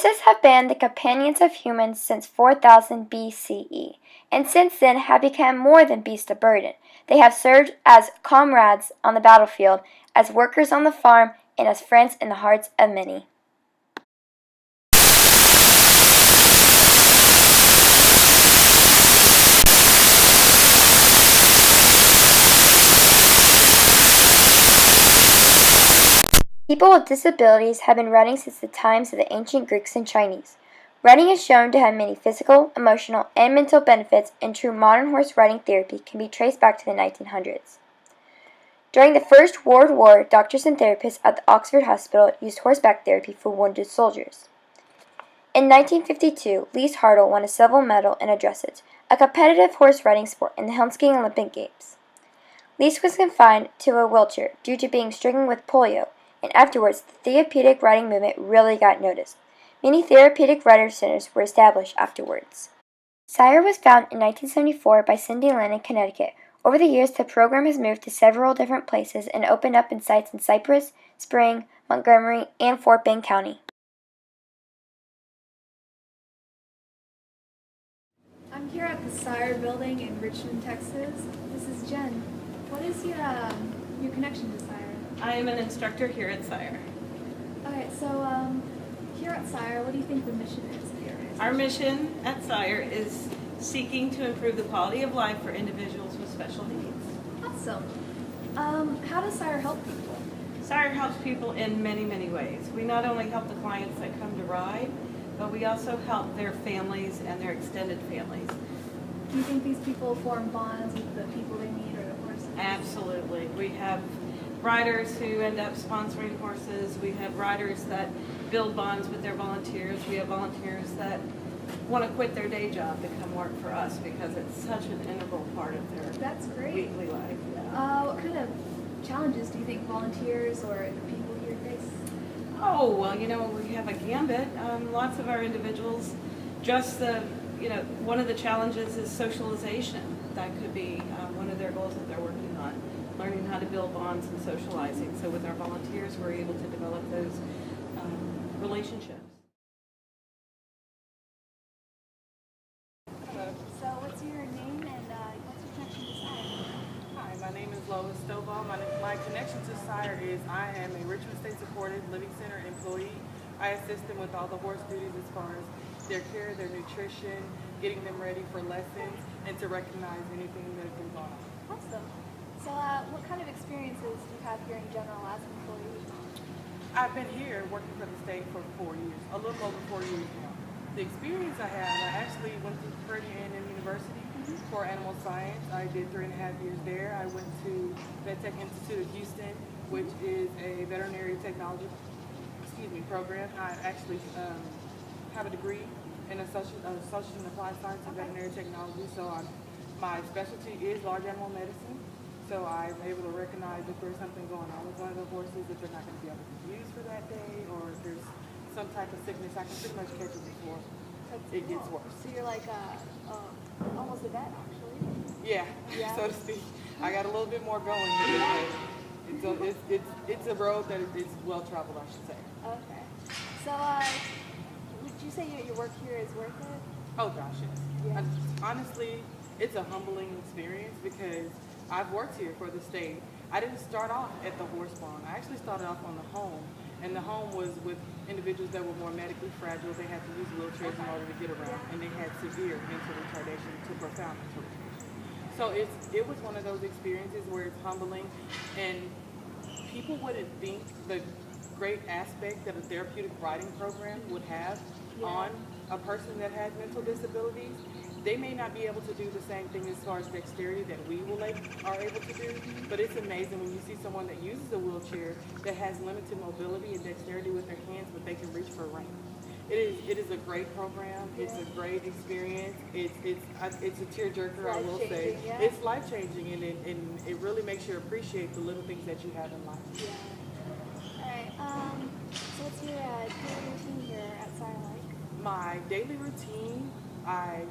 Horses have been the companions of humans since 4000 BCE, and since then have become more than beasts of burden. They have served as comrades on the battlefield, as workers on the farm, and as friends in the hearts of many. People with disabilities have been riding since the times of the ancient Greeks and Chinese. Riding is shown to have many physical, emotional, and mental benefits, and true modern horse riding therapy can be traced back to the 1900s. During the First World War, doctors and therapists at the Oxford Hospital used horseback therapy for wounded soldiers. In 1952, Lise Hartle won a silver medal in a dressage, a competitive horse riding sport in the Helsinki Olympic Games. Lise was confined to a wheelchair due to being stricken with polio, and afterwards the therapeutic riding movement really got noticed. Many therapeutic rider centers were established afterwards. Sire was founded in 1974 by Cindy Lynn in Connecticut. Over the years, the program has moved to several different places and opened up in sites in Cypress, Spring, Montgomery, and Fort Bend County. I'm here at the Sire building in Richmond, Texas. This is Jen. What is your connection to Sire? I am an instructor here at Sire. Okay, so here at Sire, what do you think the mission is of your organization? Our mission at Sire is seeking to improve the quality of life for individuals with special needs. Awesome. How does Sire help people? Sire helps people in many, many ways. We not only help the clients that come to ride, but we also help their families and their extended families. Do you think these people form bonds with the people they meet or the horses? Absolutely. We have riders who end up sponsoring horses. We have riders that build bonds with their volunteers. We have volunteers that want to quit their day job to come work for us because it's such an integral part of their weekly life. Yeah. What kind of challenges do you think volunteers or the people here face? Oh, well, we have a gambit. Lots of our individuals, one of the challenges is socialization. That could be one of their goals that they're working on, learning how to build bonds and socializing. So with our volunteers, we're able to develop those relationships. So what's your name and what's your connection to Sire? Hi, my name is Lois Stovall. My connection to Sire is I am a Richmond State Supported Living Center employee. I assist them with all the horse duties as far as their care, their nutrition, getting them ready for lessons, and to recognize anything that has been going on. Awesome. So what kind of experiences do you have here in general as an employee? I've been here working for the state for 4 years, a little over 4 years now. The experience I actually went to Freddie A&M University for animal science. I did 3.5 years there. I went to VetTech Institute of Houston, which is a veterinary technology program. I actually have a degree in associate and applied science and veterinary technology. So my specialty is large animal medicine. So I'm able to recognize if there's something going on with one of the horses, if they're not going to be able to be used for that day, or if there's some type of sickness, I can pretty much catch it before it gets worse. So you're like almost a vet, actually. Yeah, so to speak. I got a little bit more going here, but it's a road that is well traveled, I should say. Okay. So would you say your work here is worth it? Oh gosh, yes. Yeah. Honestly, it's a humbling experience because I've worked here for the state. I didn't start off at the horse barn. I actually started off on the home, and the home was with individuals that were more medically fragile. They had to use wheelchairs in order to get around, and they had severe mental retardation to profound mental retardation. So it was one of those experiences where it's humbling, and people wouldn't think the great aspect that a therapeutic riding program would have on a person that has mental disabilities. They may not be able to do the same thing as far as dexterity that we are able to do, but it's amazing when you see someone that uses a wheelchair that has limited mobility and dexterity with their hands, but they can reach for a rein. It is a great program. It's a great experience. It's a tearjerker, I will say. Yeah. It's life-changing, and it really makes you appreciate the little things that you have in life. Yeah. All right. So what's your daily routine here at Sire like? My daily routine, I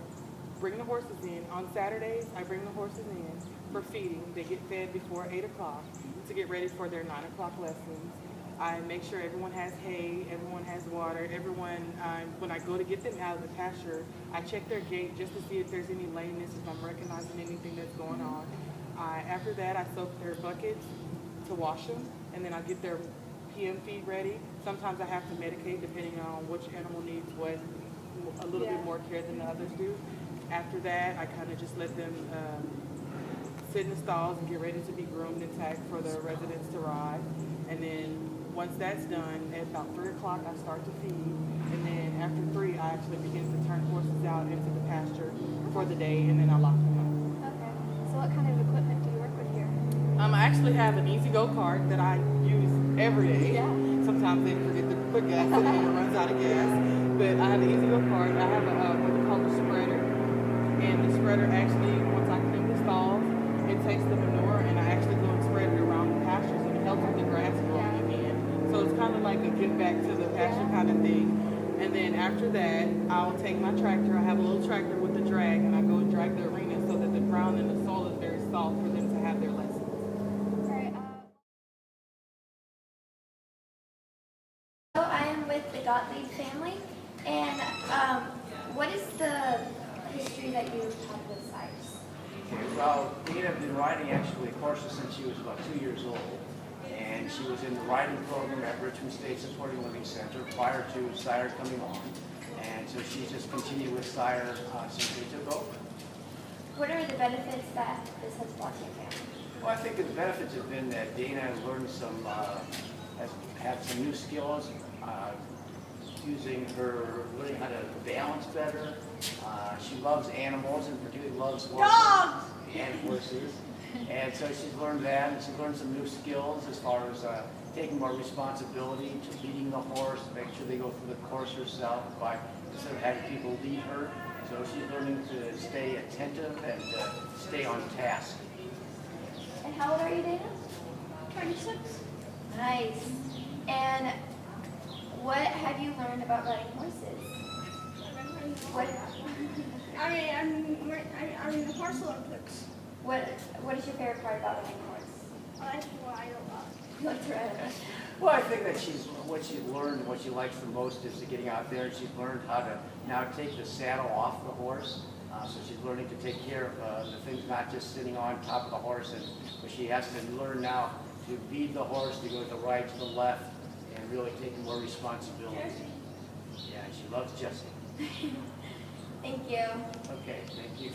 bring the horses in. On Saturdays, I bring the horses in for feeding. They get fed before 8 o'clock to get ready for their 9 o'clock lessons. I make sure everyone has hay, everyone has water, everyone, when I go to get them out of the pasture, I check their gait just to see if there's any lameness, if I'm recognizing anything that's going on. After that, I soak their buckets to wash them, and then I get their PM feed ready. Sometimes I have to medicate depending on which animal needs what, a little bit more care than the others do. After that, I kind of just let them sit in the stalls and get ready to be groomed and tagged for the residents to ride. And then once that's done, at about 3 o'clock, I start to feed. And then after 3, I actually begin to turn horses out into the pasture for the day, and then I lock them up. Okay. So what kind of equipment do you work with here? I actually have an easy go kart that I use every day. Yeah. Sometimes they forget to put gas in it and it runs out of gas. But I have an easy go kart. I have what we call a spreader. And the spreader actually, once I clean the stalls, it takes the manure and I actually go and spread it around the pastures, and it helps with the grass growing again. So it's kind of like a give back to the pasture kind of thing. And then after that, I'll take my tractor. I have a little tractor with a drag, and I go and drag the arena so that the ground and the soil is very soft for them to have their lessons. Alright, So I am with the Gottlieb family, and what is the history that you have with sires? Okay, well, Dana had been riding actually horses since she was about 2 years old. And she was in the riding program at Richmond State Supporting Living Center prior to Sire coming on. And so she's just continued with Sire since we took over. What are the benefits that this has brought to your family? Well, I think the benefits have been that Dana has learned some, has had some new skills, learning how to balance better. She loves animals and particularly loves horses. Dogs! And horses. And so she's learned that, and she's learned some new skills as far as taking more responsibility to leading the horse, make sure they go through the course herself instead of having people lead her. So she's learning to stay attentive and stay on task. And how old are you, Dana? 26. Nice. And what have you learned about riding horses? What I'm in the horse Olympics. What is your favorite part about riding a horse? I like to ride a lot. You like to ride a horse? Well, I think that what she's learned, what she likes the most is getting out there. She's learned how to now take the saddle off the horse. So she's learning to take care of the things, not just sitting on top of the horse. But she has to learn now to lead the horse, to go to the right, to the left, and really taking more responsibility. Yeah, she loves Jessie. Thank you. Okay, thank you.